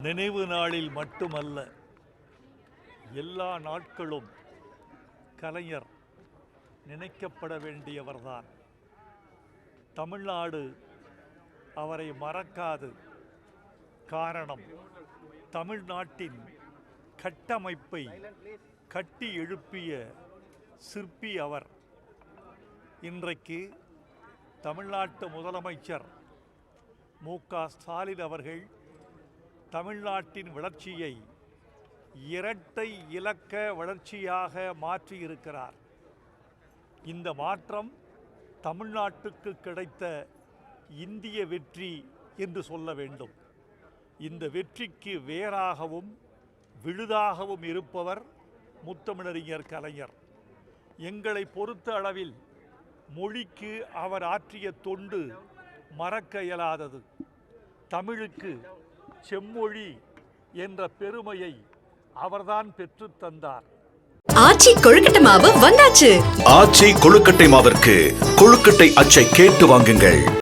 நினைவு நாளில் மட்டுமல்ல, எல்லா நாட்களும் கலைஞர் நினைக்கப்பட வேண்டியவர்தான். தமிழ்நாடு அவரை மறக்காது. காரணம், தமிழ்நாட்டின் கட்டமைப்பை கட்டி எழுப்பிய சிற்பி அவர். இன்றைக்கு தமிழ்நாட்டு முதலமைச்சர் மு.க. ஸ்டாலின் அவர்கள் தமிழ்நாட்டின் வளர்ச்சியை இரட்டை இலக்க வளர்ச்சியாக மாற்றியிருக்கிறார். இந்த மாற்றம் தமிழ்நாட்டுக்கு கிடைத்த இந்திய வெற்றி என்று சொல்ல வேண்டும். இந்த வெற்றிக்கு வேராகவும் விழுதாகவும் இருப்பவர் முத்தமிழறிஞர் கலைஞர். எங்களை பொறுத்த அளவில் மொழிக்கு அவர் ஆற்றிய தொண்டு மறக்க இயலாதது. தமிழுக்கு செம்மொழி என்ற பெருமையை அவர்தான் பெற்றுத் தந்தார். ஆச்சி கொழுக்கட்டை மாவு வந்தாச்சு. ஆச்சி கொழுக்கட்டை மாவிற்கு கொழுக்கட்டை அச்சை கேட்டு வாங்குங்கள்.